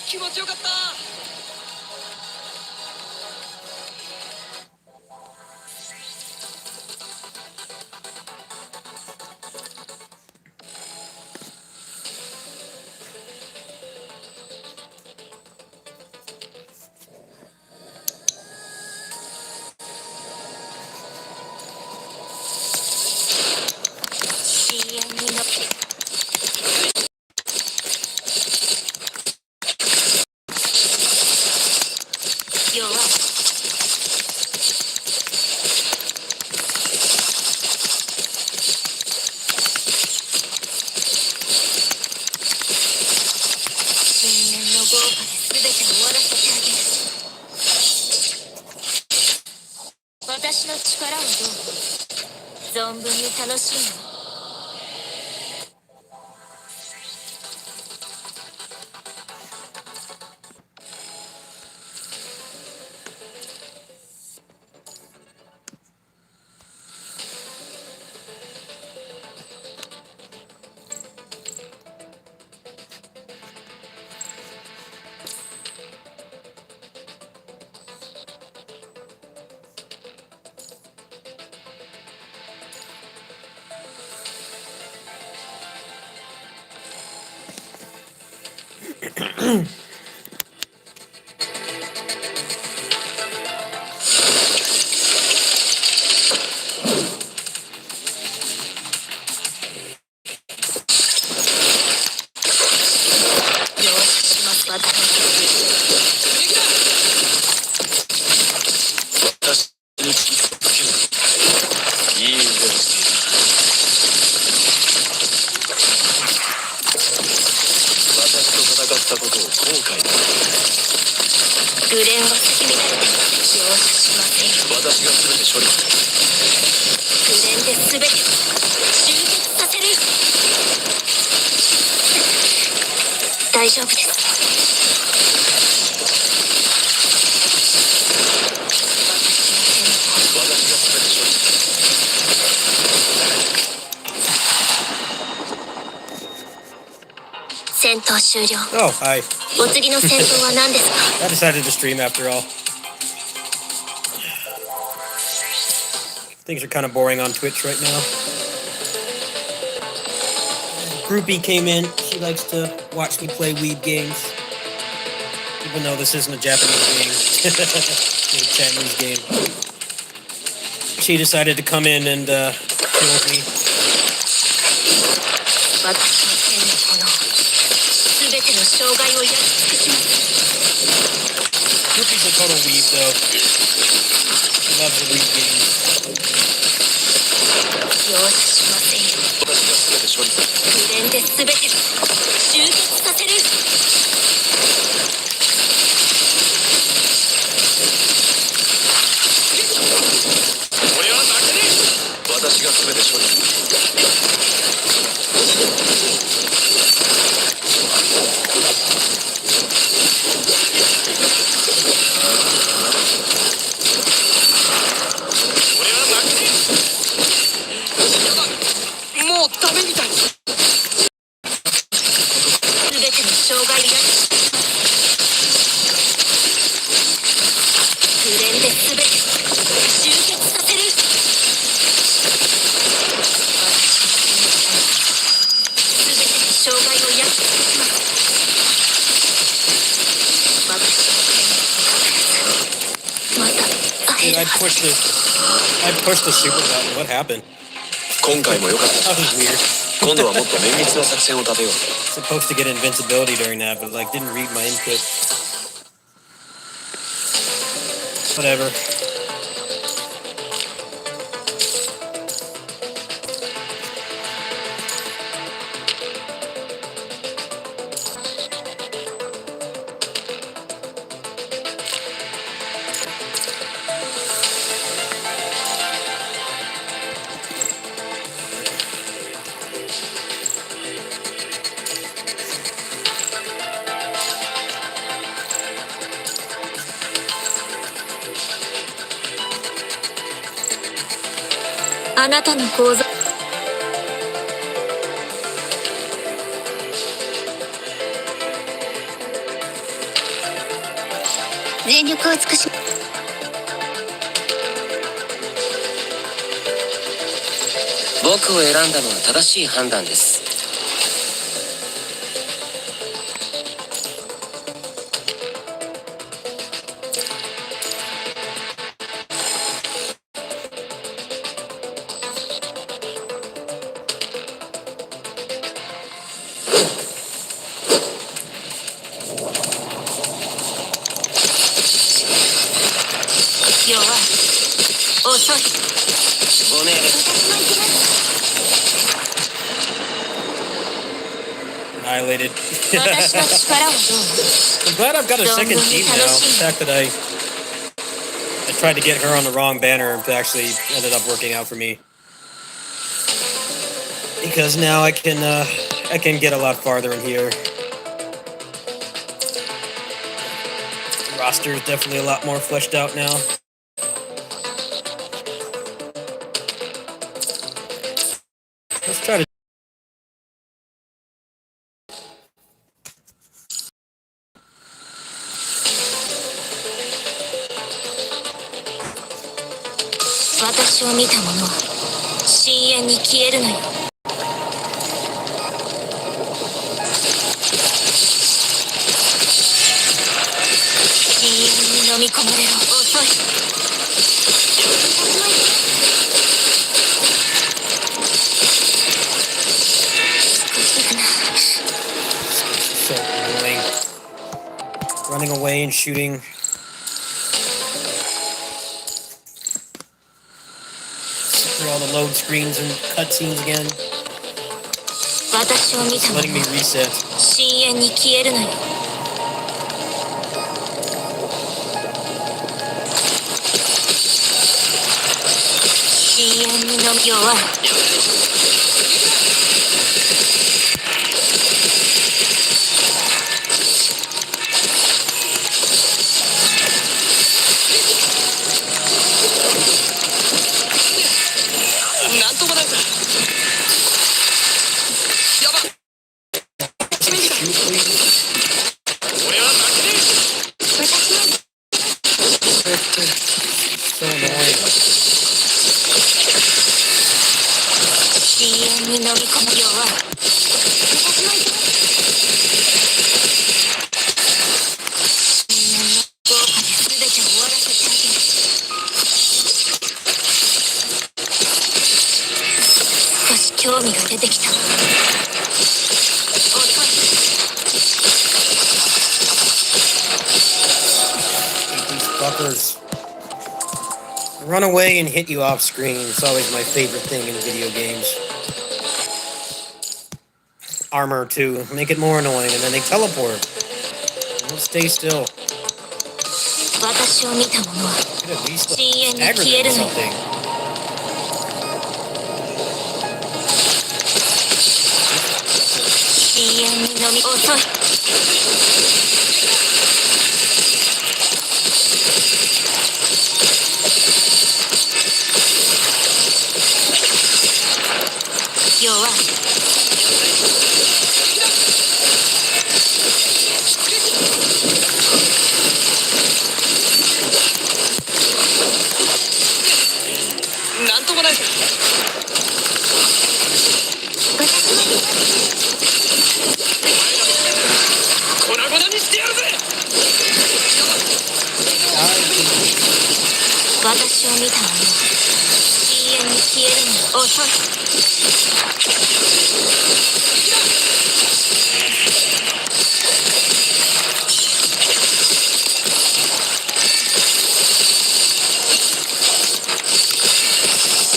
気持ちよかった。私の力をどう存分に楽しむ。大丈夫です。戦闘終了。Oh, hi. お次の戦闘は何ですか？ I decided to stream after all. Things are kind of boring on Twitch right now. Groupie came in. She likes to watch me play weed games. Even though this isn't a Japanese game. It's a Chinese game. She decided to come in and kill me. Groupie's a total weed though. She loves the weed games. I pushed the super button. What happened? That was weird. Supposed to get invincibility during that, but like didn't read my input. Whatever.あなたの口座。全力を尽くし。僕を選んだのは正しい判断です。弱い。遅い。ご命令。Annihilated. 私の力をどう？ I'm glad I've got a second team now. The fact that I tried to get her on the wrong banner actually ended up working out for me. Because now I can get a lot farther in here. The roster is definitely a lot more fleshed out now. Let's try to. 私を見た者は深淵に消えるのよ。深淵に飲み込まれろ。遅い。少しだな。 So annoying. Running away and shooting. Through all the load screens and cutscenes again. 私を見た Just 者 letting me は reset. 深淵に消えるのよ。深淵に飲み弱い。なんともない。やば。俺は負けねえ。 So annoying. 深淵に飲み込む弱い。深淵のどうかで全て終わらせてあげる。少し興味が出てきた。遅い。 These fuckers. Run away and hit you off screen. It's always my favorite thing in video games. Armor too. Make it more annoying, and then they teleport. Don't stay still. 私を見た者は Could at least 深淵に stagger 消え them る or のよ。 something. 深淵に飲み遅い。弱い。なんともない。粉々にしてやるぜ。私を見た者は深淵に消えるのよ。遅い。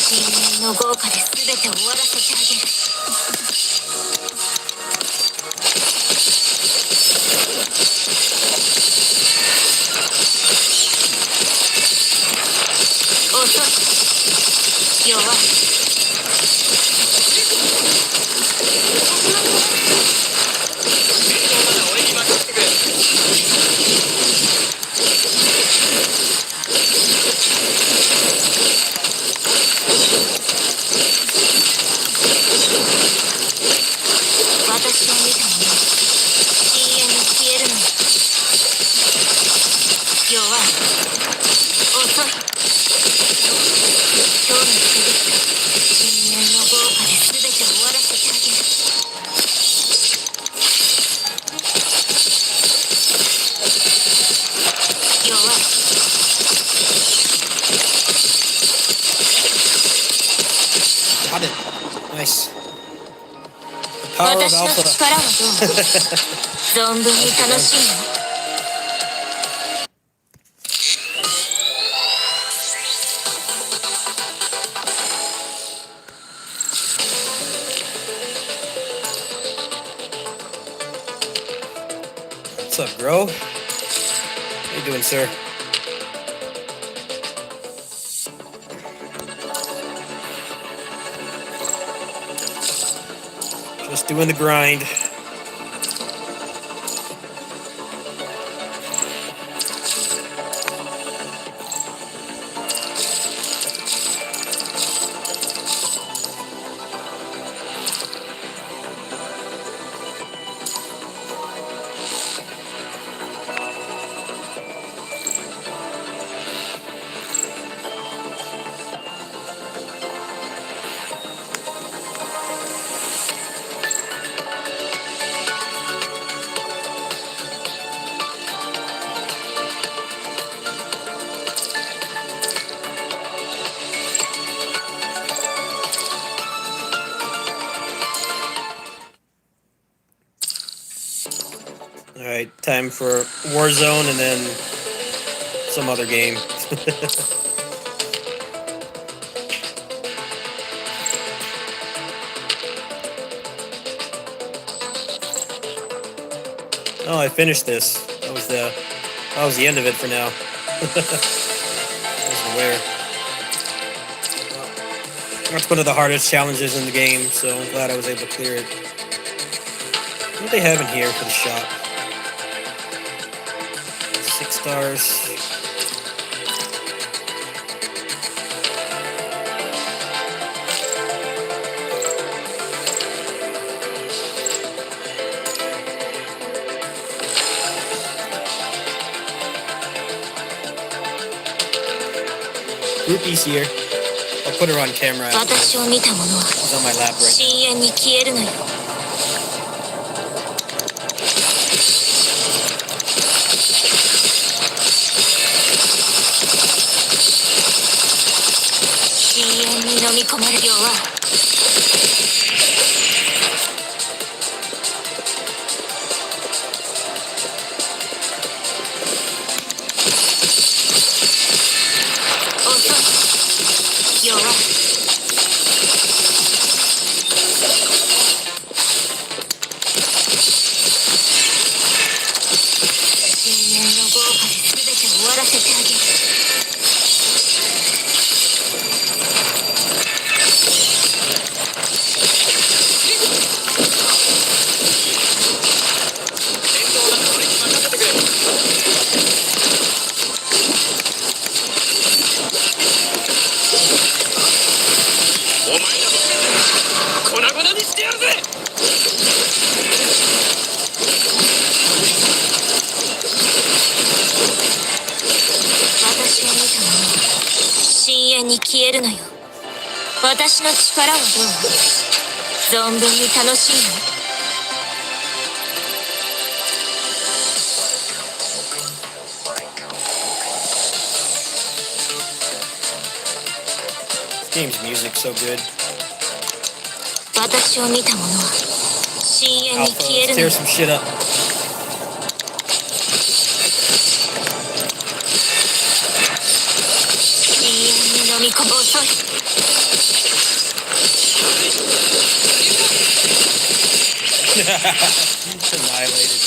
深淵の豪華で全て終わらせてあげる。遅い。弱い。power of 私の alpha. 力はどう存分に楽しんで。What's up, bro? How you doing, sir? Just doing the grind. Alright, time for Warzone and then some other game. Oh, I finished this. That was the end of it for now. I wasn't aware. That's one of the hardest challenges in the game, so I'm glad I was able to clear it. What do they have in here for the shop? 6 stars. Groupie's here. I'll put her on camera. 私を見た者は She's on my lap right now. 深淵に消えるのよ。深淵に飲み込まれるよは に消えるのよ。私の力はどう？存分に楽しんで。Game's music so good. 私を見た者は深淵に消えるの Tear よ。some shit up. 深淵に飲み込む遅い。Annihilated.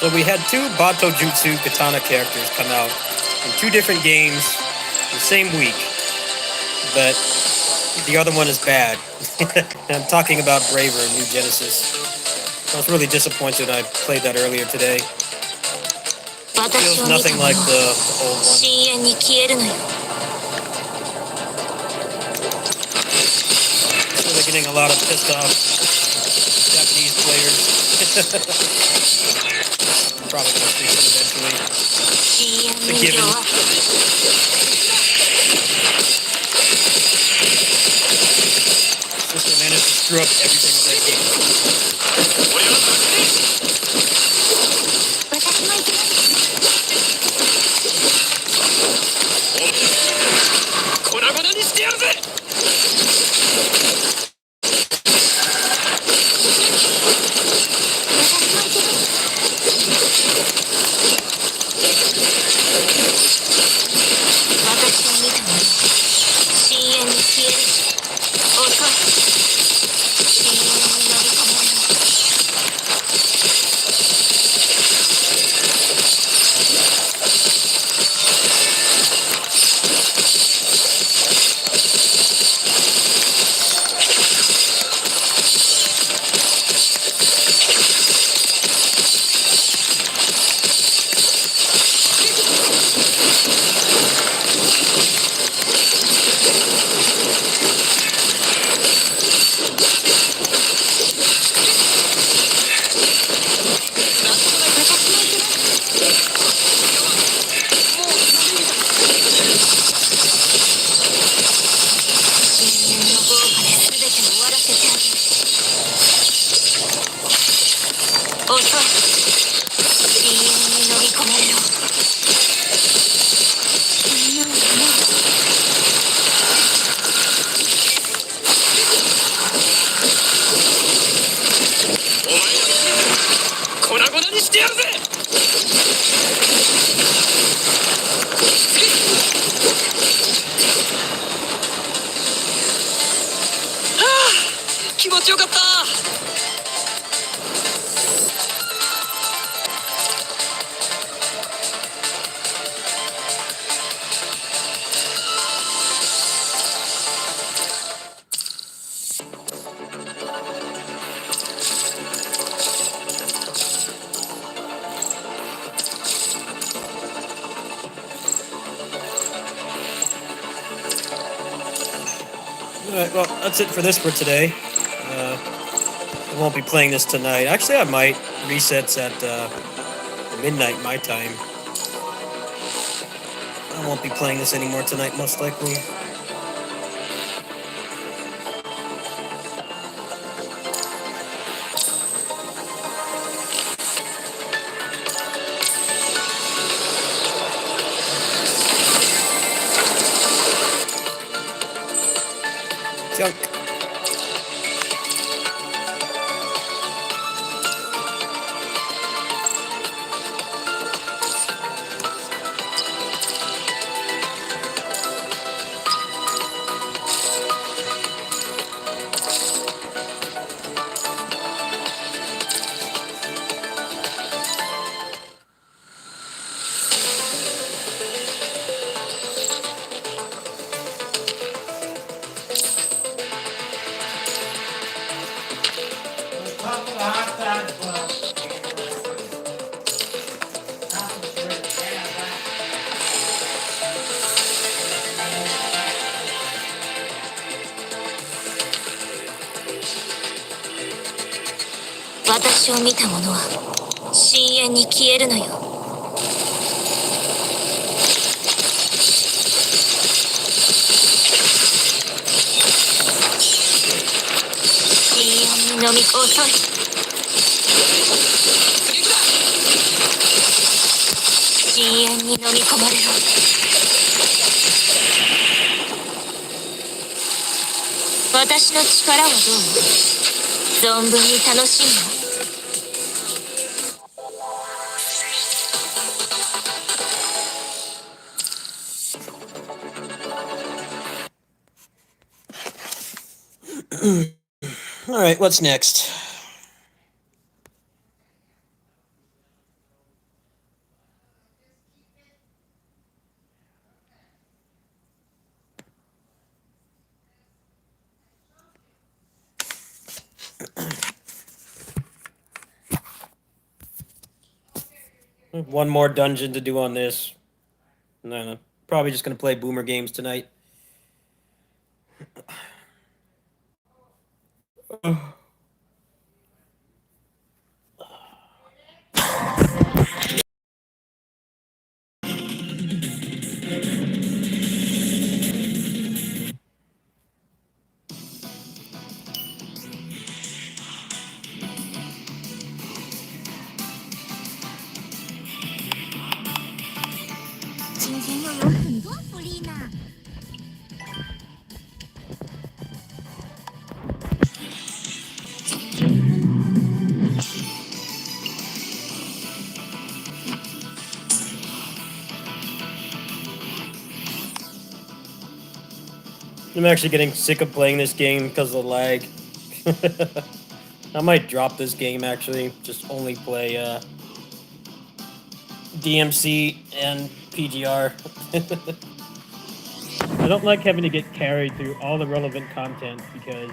So we had two Bato Jutsu Katana characters come out in two different games the same week, but the other one is bad. I'm talking about Braver and New Genesis. I was really disappointed I played that earlier today. Feels nothing like the old one. 深淵に消えるのよ。 Really getting a lot of pissed off Japanese players. Probably gonna fix it eventually. 深淵 The に given. 弱く Sister managed to screw up everything with that game. 私も行きます。粉々にしてやるぜ。私も行きます。私を見た者は深淵に消える。遅い。深淵に飲み込まれる。 粉々にしてやるぜ。気持ちよかった。 Alright, well, that's it for this for today. I won't be playing this tonight. Actually, I might. Resets at midnight my time. I won't be playing this anymore tonight, most likely. Junk. "私を見た者は深淵に消えるのよ。深淵に飲み遅い。深淵に飲み込まれろ。私の力はどう？存分に楽しむの。Alright, what's next? One more dungeon to do on this. No, probably just gonna play boomer games tonight. I'm actually getting sick of playing this game because of the lag. I might drop this game actually. Just only play DMC and PGR. I don't like having to get carried through all the relevant content because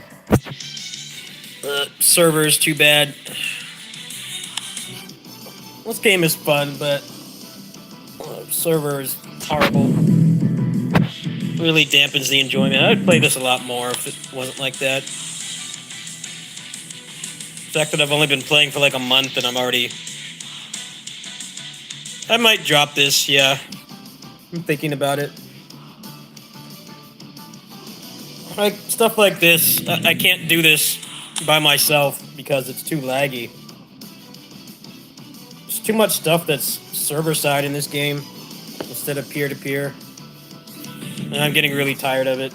Server is too bad. This game is fun, but server is horrible. Really dampens the enjoyment. I'd play this a lot more if it wasn't like that. The fact that I've only been playing for like a month and I'm already... I might drop this, yeah. I'm thinking about it. Like, stuff like this, I can't do this by myself because it's too laggy. There's too much stuff that's server-side in this game instead of peer-to-peer. And I'm getting really tired of it.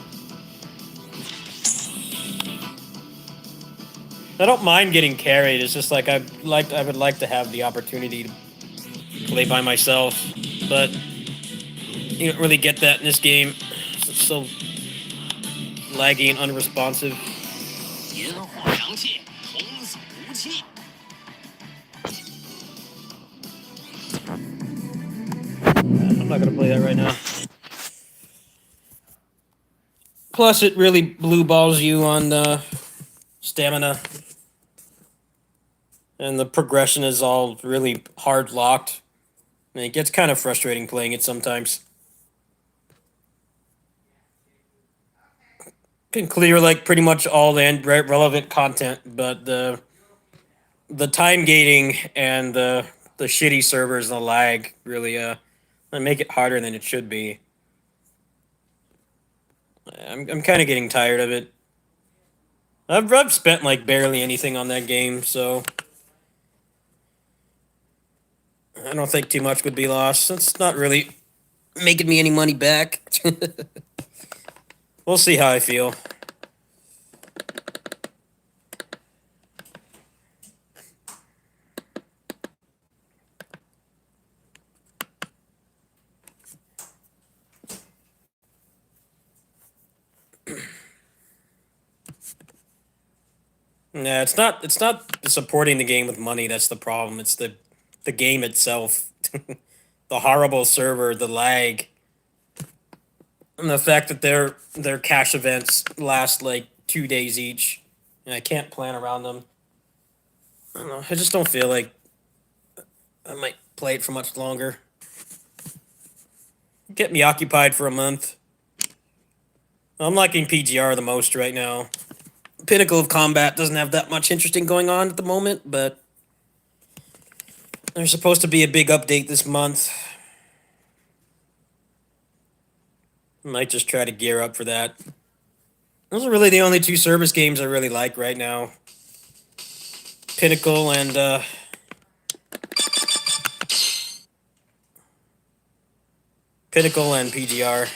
I don't mind getting carried. It's just like I would like to have the opportunity to play by myself, but you don't really get that in this game. It's so laggy and unresponsive. I'm not gonna play that right now. Plus, it really blue balls you on the stamina. And the progression is all really hard locked. And it gets kind of frustrating playing it sometimes. Can clear like pretty much all the relevant content, but the time gating and the shitty servers and the lag really they make it harder than it should be. I'm kind of getting tired of it. I've spent like barely anything on that game, so I don't think too much would be lost. It's not really making me any money back. We'll see how I feel. Yeah, it's not supporting the game with money that's the problem. It's the game itself. The horrible server, the lag, and the fact that their cash events last like 2 days each, and I can't plan around them. I don't know. I just don't feel like I might play it for much longer. Get me occupied for a month. I'm liking PGR the most right now. Pinnacle of Combat doesn't have that much interesting going on at the moment, but there's supposed to be a big update this month. Might just try to gear up for that. Those are really the only two service games I really like right now. Pinnacle and PGR.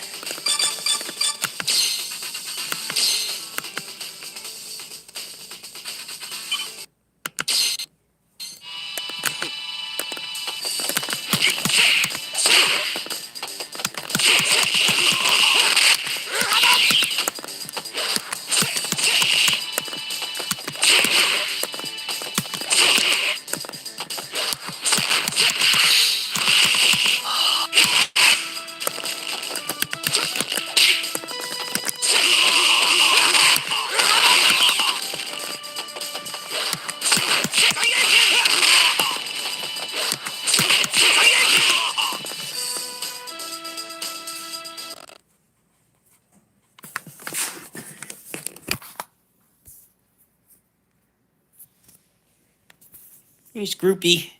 Here's Groupie.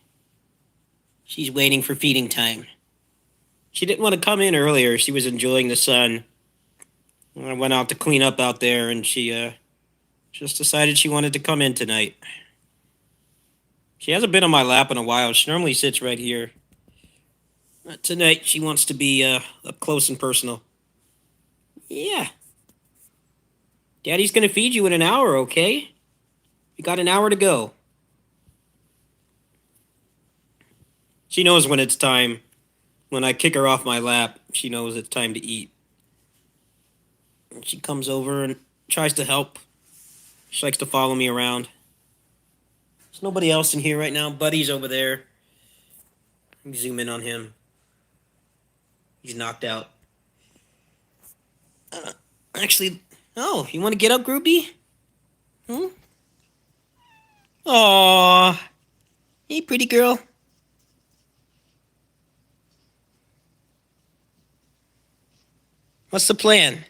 She's waiting for feeding time. She didn't want to come in earlier. She was enjoying the sun. I went out to clean up out there, and she just decided she wanted to come in tonight. She hasn't been on my lap in a while. She normally sits right here. But tonight, she wants to be up close and personal. Yeah. Daddy's going to feed you in an hour, okay? You got an hour to go. She knows when it's time. When I kick her off my lap, she knows it's time to eat. And she comes over and tries to help. She likes to follow me around. There's nobody else in here right now. Buddy's over there. Let me zoom in on him. He's knocked out. Actually, oh, you want to get up, Groupie? Hmm? Aww. Hey, pretty girl. What's the plan?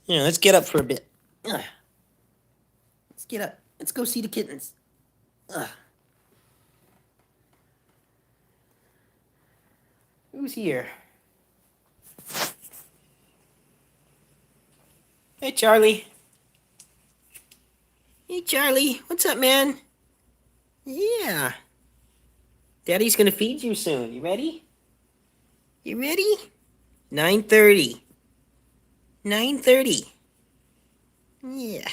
Yeah, let's get up for a bit. Let's get up. Let's go see the kittens. Who's here? Hey, Charlie. Hey, Charlie. What's up, man? Yeah. Daddy's gonna feed you soon. You ready? You ready? 9:30. 9:30. Yeah.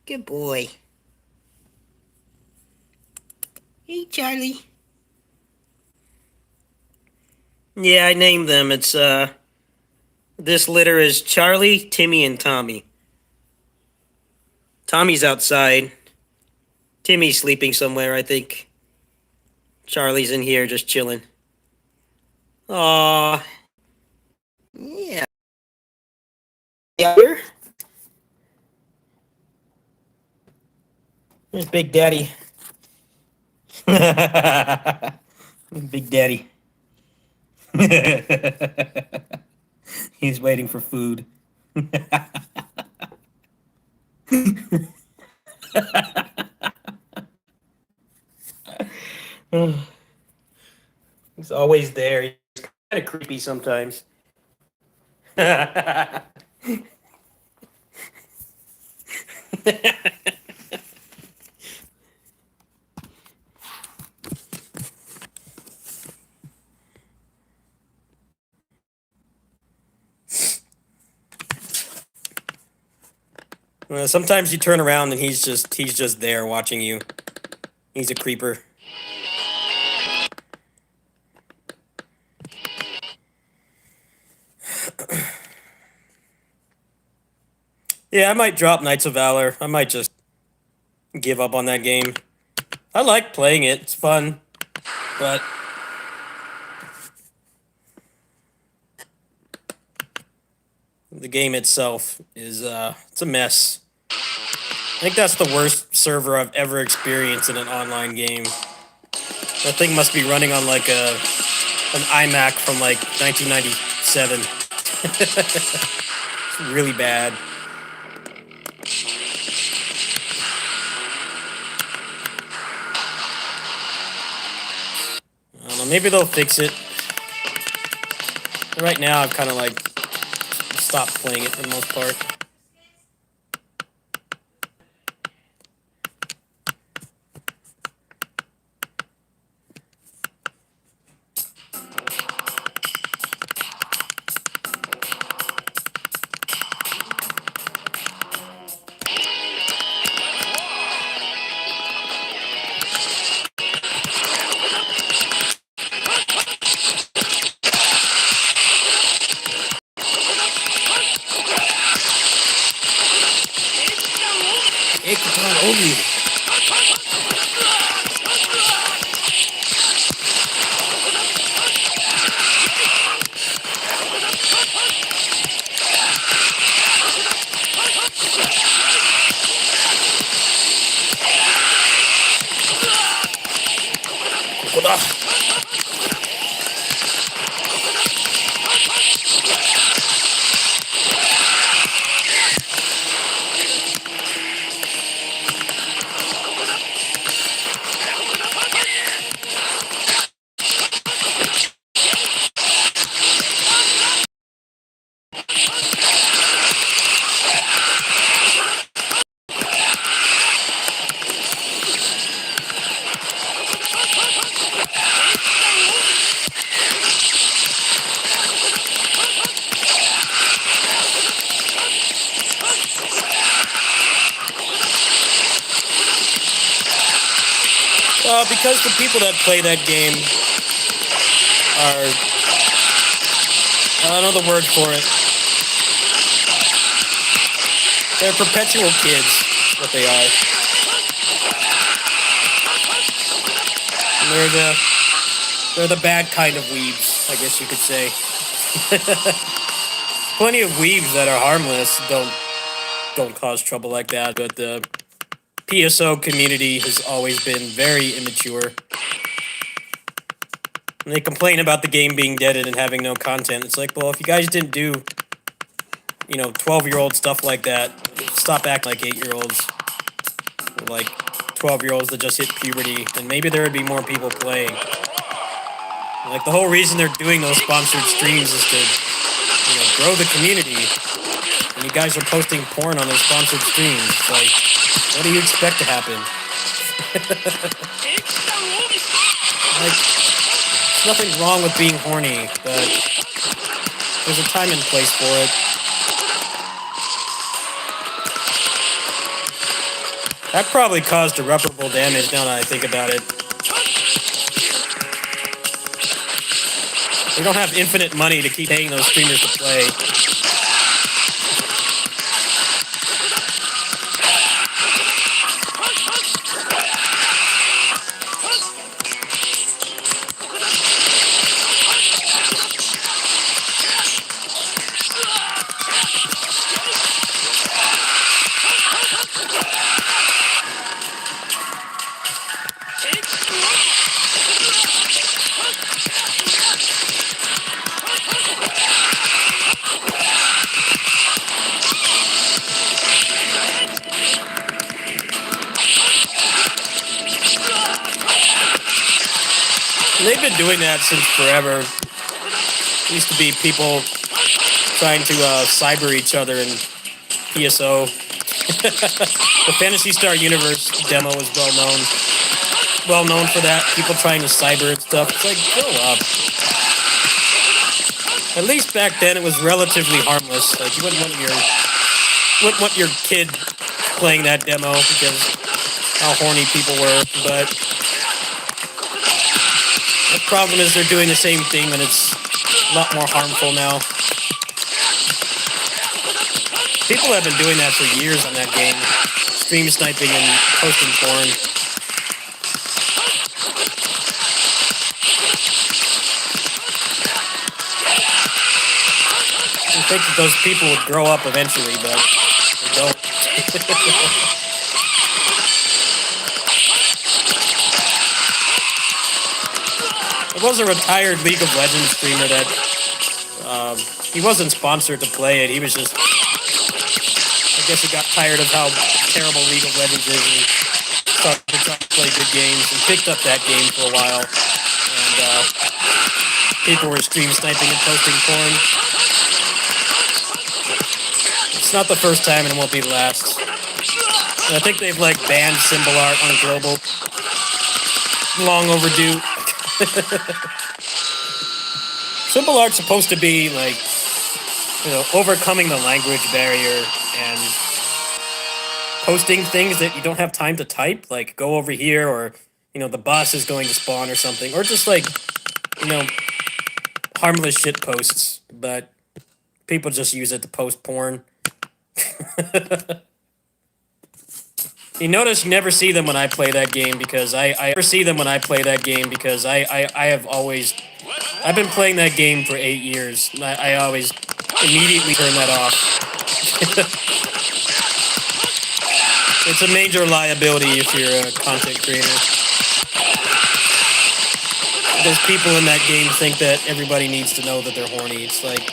Good boy. Hey, Charlie. Yeah, I named them. It's, this litter is Charlie, Timmy, and Tommy. Tommy's outside. Timmy's sleeping somewhere, I think. Charlie's in here just chilling. Aww. Yeah. Here. There's Big Daddy. Big Daddy. He's waiting for food. He's always there. He's kind of creepy sometimes. Sometimes you turn around and he's just there watching you. He's a creeper. Yeah, I might drop Knights of Valor. I might just give up on that game. I like playing it. It's fun. But the game itself is it's a mess. I think that's the worst server I've ever experienced in an online game. That thing must be running on like an iMac from like 1997. It's really bad. I don't know, maybe they'll fix it. Right now I've kind of like stopped playing it for the most part. Because the people that play that game are, I don't know the word for it. They're perpetual kids, what they are. And they're the bad kind of weebs, I guess you could say. Plenty of weebs that are harmless don't cause trouble like that, but the PSO community has always been very immature. And they complain about the game being deaded and having no content. It's like, well, if you guys didn't do, 12-year-old stuff like that, stop acting like 8-year-olds. Or like 12-year-olds that just hit puberty, and maybe there would be more people playing. Like, the whole reason they're doing those sponsored streams is to, grow the community. And you guys are posting porn on those sponsored streams. It's like, what do you expect to happen? Like, there's nothing wrong with being horny, but there's a time and place for it. That probably caused irreparable damage now that I think about it. We don't have infinite money to keep paying those streamers to play. They've been doing that since forever. It used to be people trying to cyber each other in PSO. The Phantasy Star Universe demo was well known for that. People trying to cyber and stuff. It's like, grow up. At least back then it was relatively harmless. Like, you wouldn't want your kid playing that demo because how horny people were, but the problem is they're doing the same thing, and it's a lot more harmful now. People have been doing that for years on that game. Stream sniping and posting porn. I think that those people would grow up eventually, but they don't. There was a retired League of Legends streamer that he wasn't sponsored to play it. He was just, I guess he got tired of how terrible League of Legends is and started to try to play good games and picked up that game for a while. And people were stream sniping and posting porn. It's not the first time and it won't be the last. And I think they've banned symbol art on global. Long overdue. Symbol art's supposed to be overcoming the language barrier and posting things that you don't have time to type, like go over here, or the boss is going to spawn or something, or just harmless shit posts, but people just use it to post porn. You notice you never see them when I play that game because I've been playing that game for 8 years. I always immediately turn that off. It's a major liability if you're a content creator. Those people in that game think that everybody needs to know that they're horny. It's like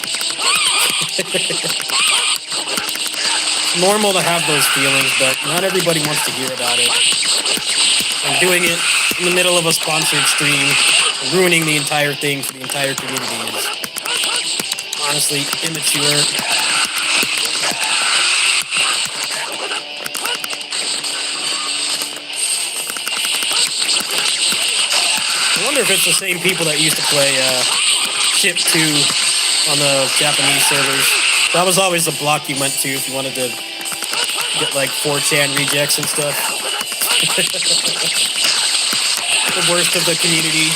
normal to have those feelings, but not everybody wants to hear about it. And doing it in the middle of a sponsored stream, ruining the entire thing for the entire community is honestly immature. I wonder if it's the same people that used to play Ship 2 on the Japanese servers. That was always the block you went to if you wanted to get 4chan rejects and stuff. the worst of the community.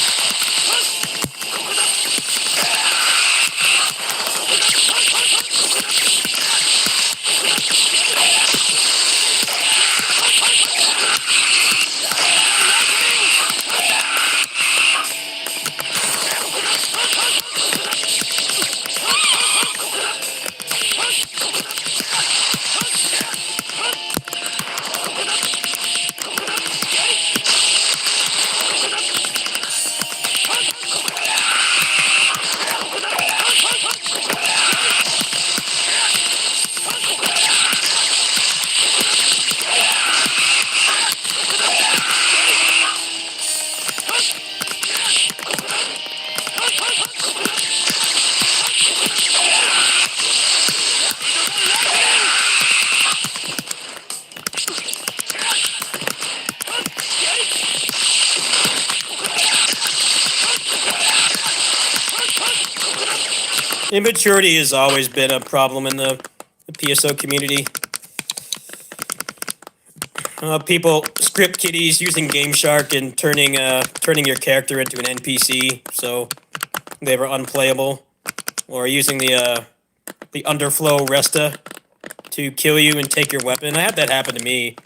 Immaturity has always been a problem in the PSO community. People script kitties using Game Shark and turning your character into an NPC, so they were unplayable, or using the underflow Resta to kill you and take your weapon. I had that happen to me.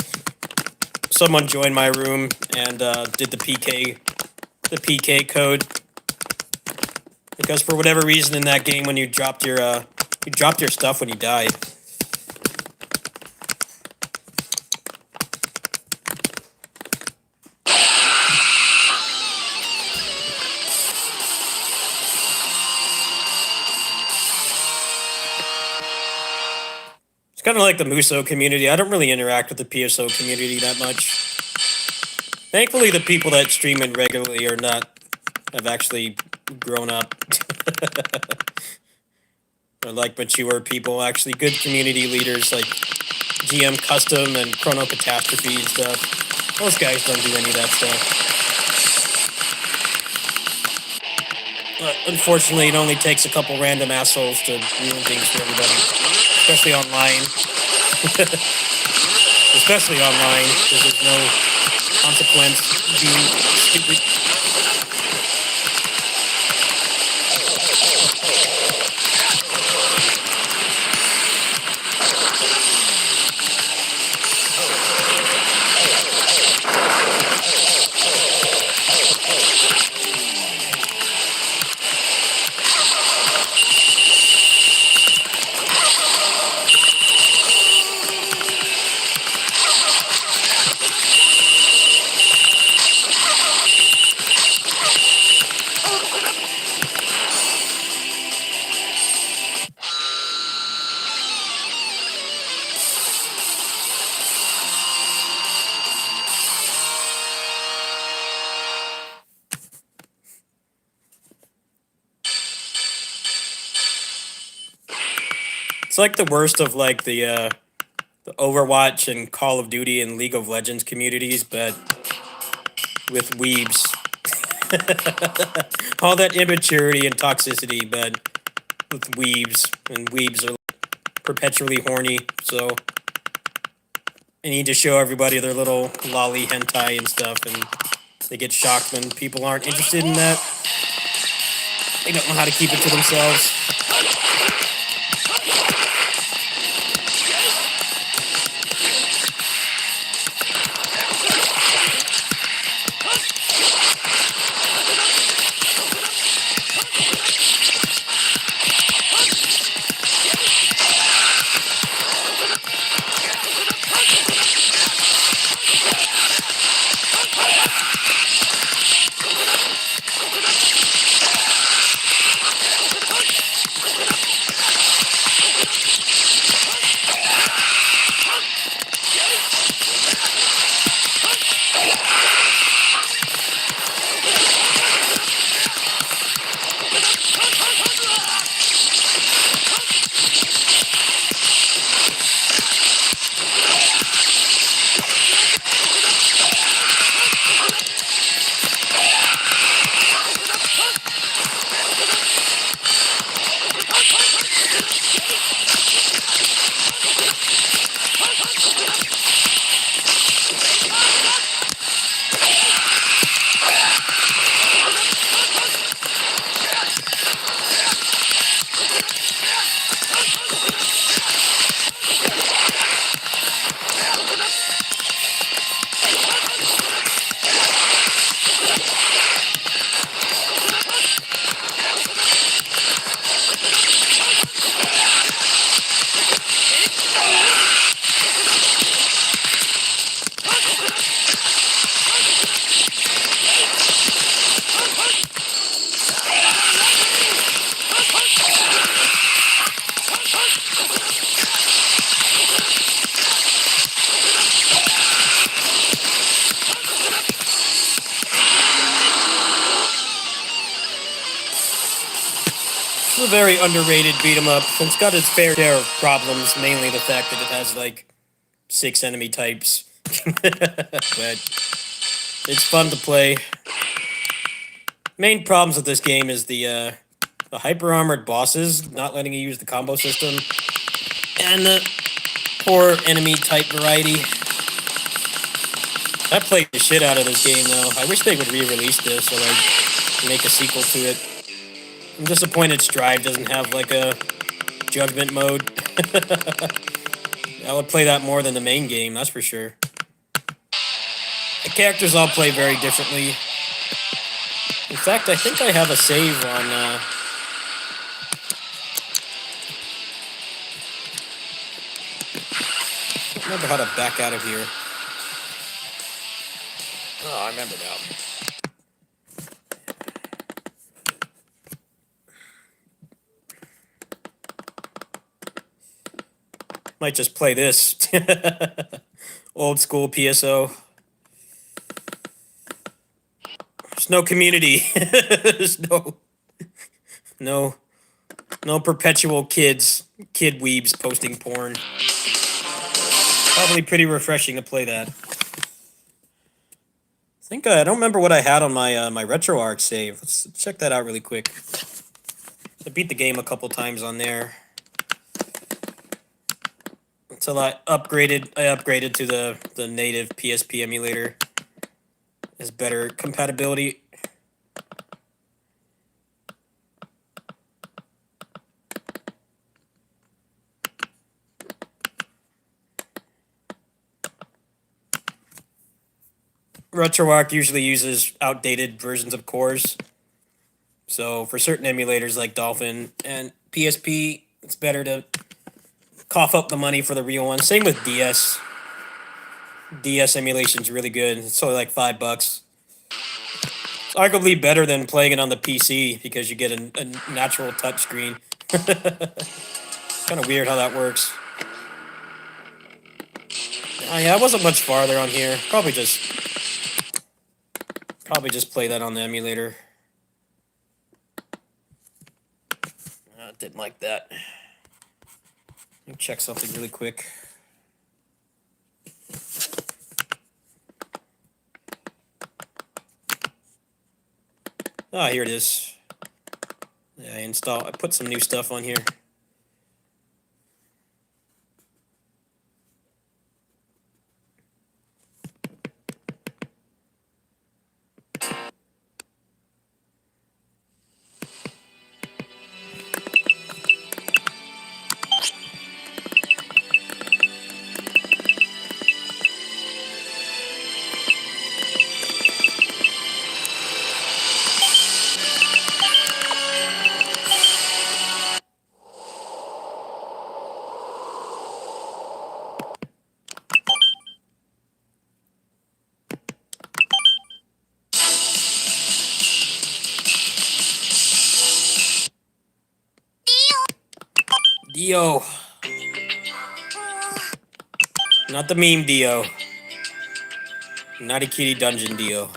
Someone joined my room and did the PK code. Because for whatever reason in that game, when you dropped your stuff when you died. It's kind of like the Muso community. I don't really interact with the PSO community that much. Thankfully, the people that stream it regularly have actually grown up. Or like mature people, actually good community leaders like GM Custom and Chrono Catastrophe and stuff. Those guys don't do any of that stuff. But unfortunately, it only takes a couple random assholes to ruin things for everybody. Especially online. Especially online, because there's no consequence being stupid. It's like the worst of like the Overwatch and Call of Duty and League of Legends communities, but with weebs. All that immaturity and toxicity, but with weebs, and weebs are perpetually horny, so they need to show everybody their little lolly hentai and stuff, and they get shocked when people aren't interested in that. They don't know how to keep it to themselves. It's a very underrated beat 'em up. It's got its fair share of problems, mainly the fact that it has like 6 enemy types. But it's fun to play. Main problems with this game is the hyper armored bosses not letting you use the combo system, and the poor enemy type variety. I played the shit out of this game though. I wish they would re-release this or like make a sequel to it. I'm disappointed Strive doesn't have like a judgment mode. I would play that more than the main game, that's for sure. The characters all play very differently. In fact, I think I have a save on... I don't remember how to back out of here. Oh, I remember now. Might just play this. Old school PSO. There's no community. There's no perpetual kid weebs posting porn. Probably pretty refreshing to play that. I don't remember what I had on my my RetroArch save. Let's check that out really quick. I beat the game a couple times on there. Until I upgraded to the native PSP emulator. Has better compatibility. RetroArch usually uses outdated versions of cores. So for certain emulators like Dolphin and PSP, it's better to cough up the money for the real one. Same with DS. DS emulation's really good. It's only like $5. It's arguably better than playing it on the PC because you get a natural touchscreen. Kind of weird how that works. Oh yeah, I wasn't much farther on here. Probably just play that on the emulator. Didn't like that. Let me check something really quick. Ah, here it is. Yeah, I put some new stuff on here. Dio. Not the meme Dio. Naughty Kitty Dungeon Dio.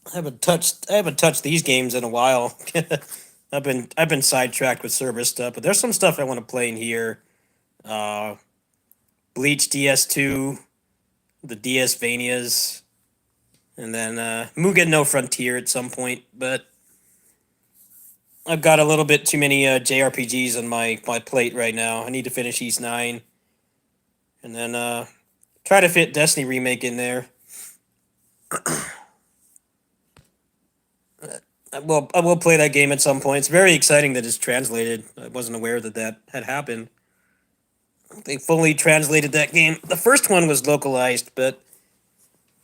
I haven't touched these games in a while. I've been sidetracked with server stuff, but there's some stuff I want to play in here. Uh, Bleach DS2, the DS Vanias, and then Mugen No Frontier at some point. But I've got a little bit too many JRPGs on my plate right now. I need to finish East 9, and then try to fit Destiny Remake in there. I will play that game at some point. It's very exciting that it's translated. I wasn't aware that that had happened. They fully translated that game. The first one was localized, but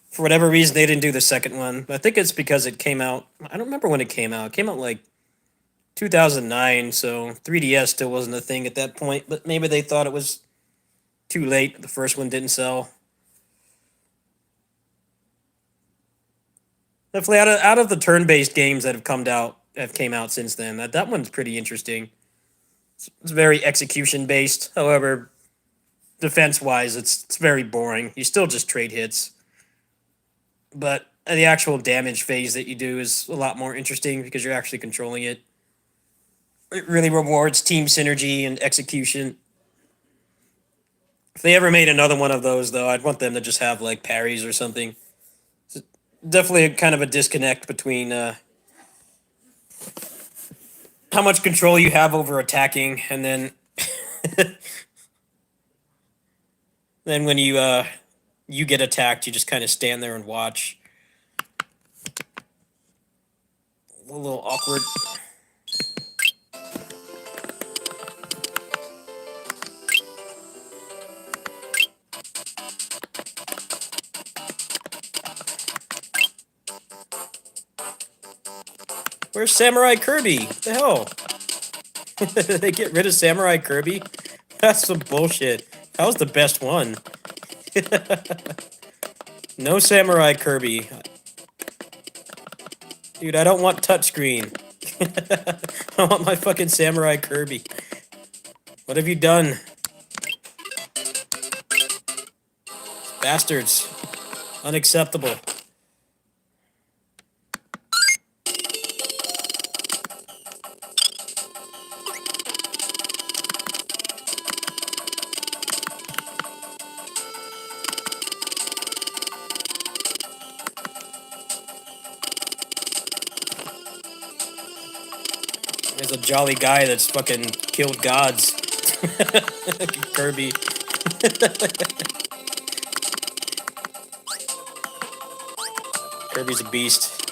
for whatever reason, they didn't do the second one. I think it's because it came out. I don't remember when it came out. It came out like 2009, so 3DS still wasn't a thing at that point. But maybe they thought it was too late. The first one didn't sell. Definitely out of the turn-based games that have came out since then, that one's pretty interesting. It's very execution based. However, defense wise, it's very boring. You still just trade hits, but the actual damage phase that you do is a lot more interesting because you're actually controlling it. It really rewards team synergy and execution. If they ever made another one of those, though, I'd want them to just have like parries or something. It's definitely kind of a disconnect between how much control you have over attacking, and then then when you get attacked, you just kind of stand there and watch. A little awkward. Where's Samurai Kirby? What the hell? They get rid of Samurai Kirby? That's some bullshit. That was the best one. No Samurai Kirby. Dude, I don't want touchscreen. I want my fucking Samurai Kirby. What have you done? Bastards. Unacceptable. There's a jolly guy that's fucking killed gods. Kirby. Kirby's a beast.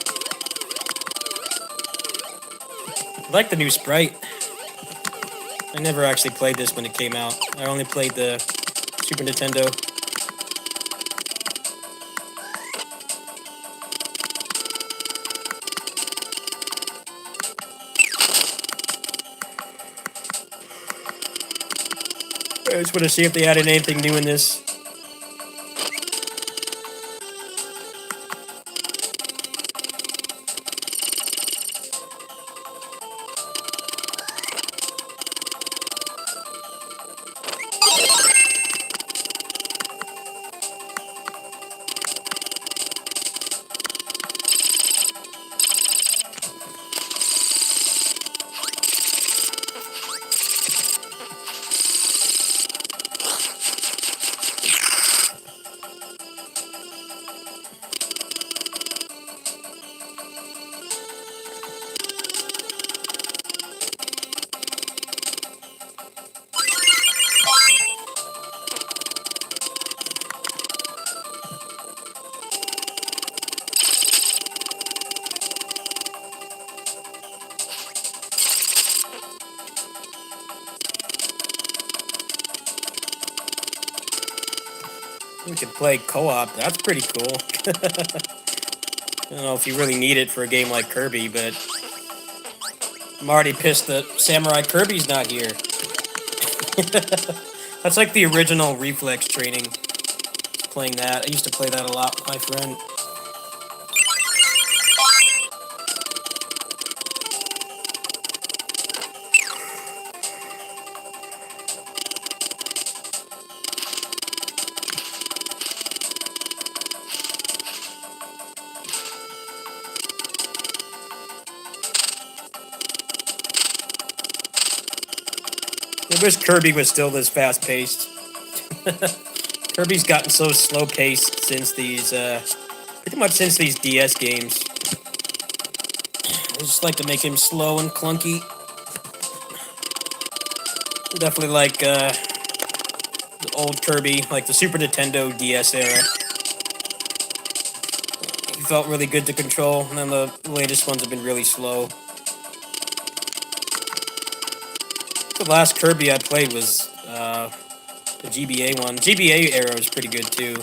I like the new sprite. I never actually played this when it came out. I only played the Super Nintendo. I just want to see if they added anything new in this. We could play co-op. That's pretty cool. I don't know if you really need it for a game like Kirby, but I'm already pissed that Samurai Kirby's not here. That's like the original reflex training. Playing that. I used to play that a lot with my friend. wish Kirby was still this fast-paced. Kirby's gotten so slow-paced since these, pretty much since these DS games. I just like to make him slow and clunky. Definitely like, the old Kirby, like the Super Nintendo DS era. He felt really good to control, and then the latest ones have been really slow. The last Kirby I played was, the GBA one. GBA era was pretty good, too.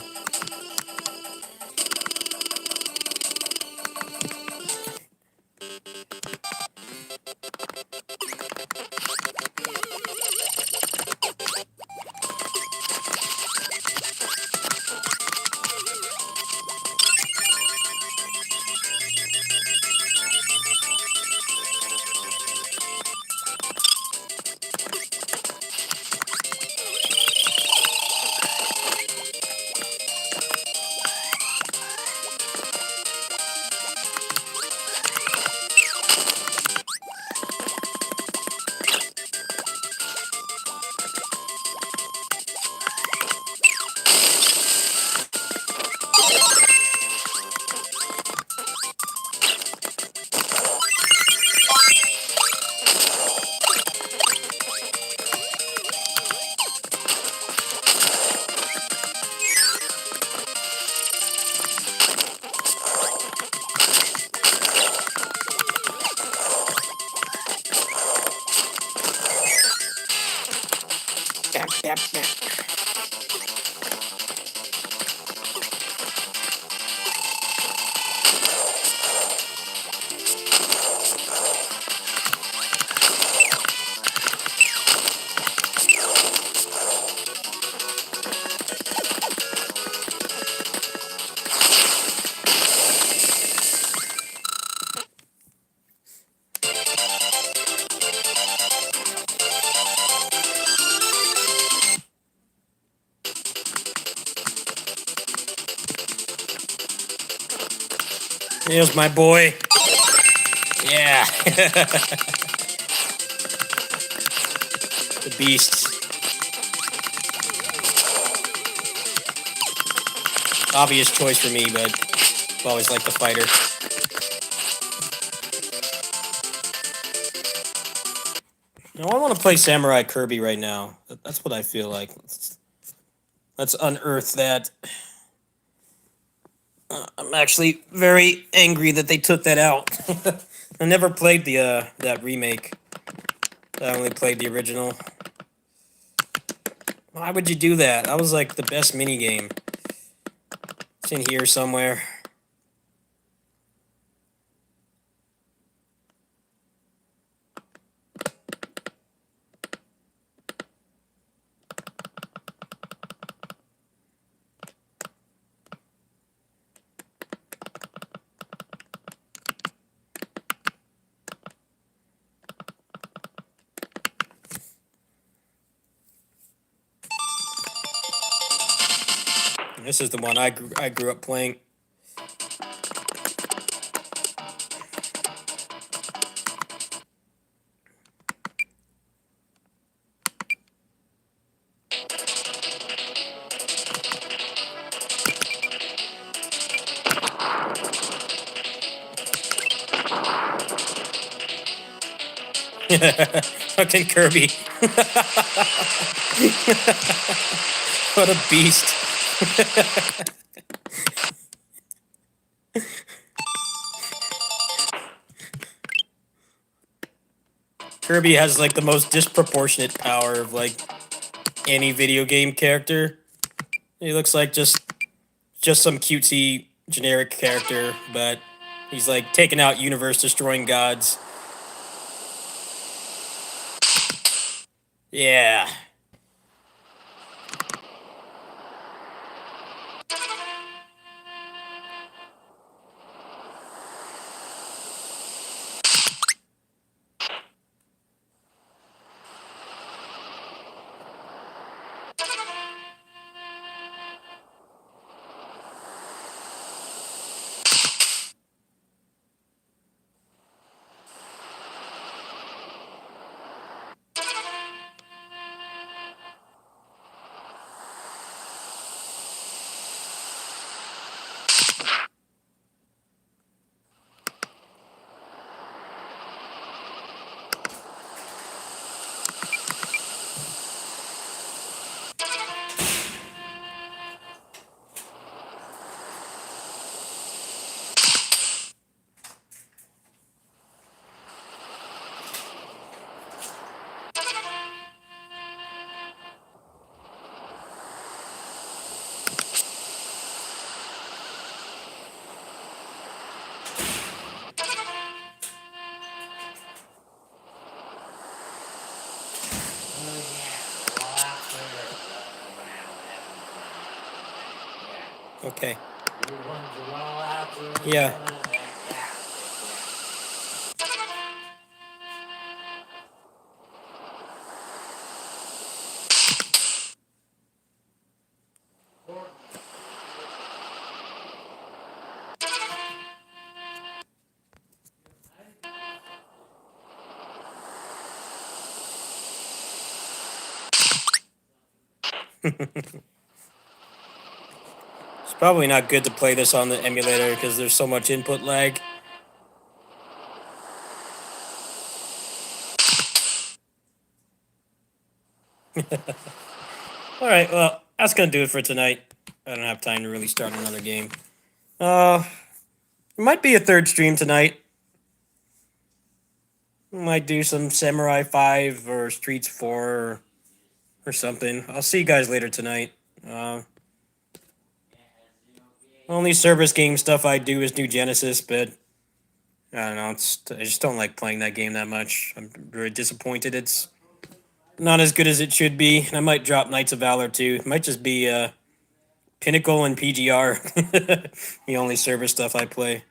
Here's my boy. Yeah. The beast. Obvious choice for me, but I've always liked the fighter. No, I want to play Samurai Kirby right now. That's what I feel like. Let's unearth that. I'm actually very angry that they took that out. I never played the that remake. I only played the original. Why would you do that? That was like the best minigame. It's in here somewhere. This is the one I grew up playing. Fucking Kirby. What a beast. Kirby has like the most disproportionate power of like any video game character. He looks like just some cutesy generic character, but he's like taking out universe destroying gods. Yeah. Okay. Yeah. It's probably not good to play this on the emulator because there's so much input lag. All right, well, that's gonna do it for tonight. I don't have time to really start another game. It might be a third stream tonight. Might do some Samurai 5 or Streets 4 or something. I'll see you guys later tonight. Only service game stuff I do is New Genesis, but I don't know. I just don't like playing that game that much. I'm very disappointed. It's not as good as it should be. I might drop Knights of Valor too. It might just be Pinnacle and PGR. The only service stuff I play.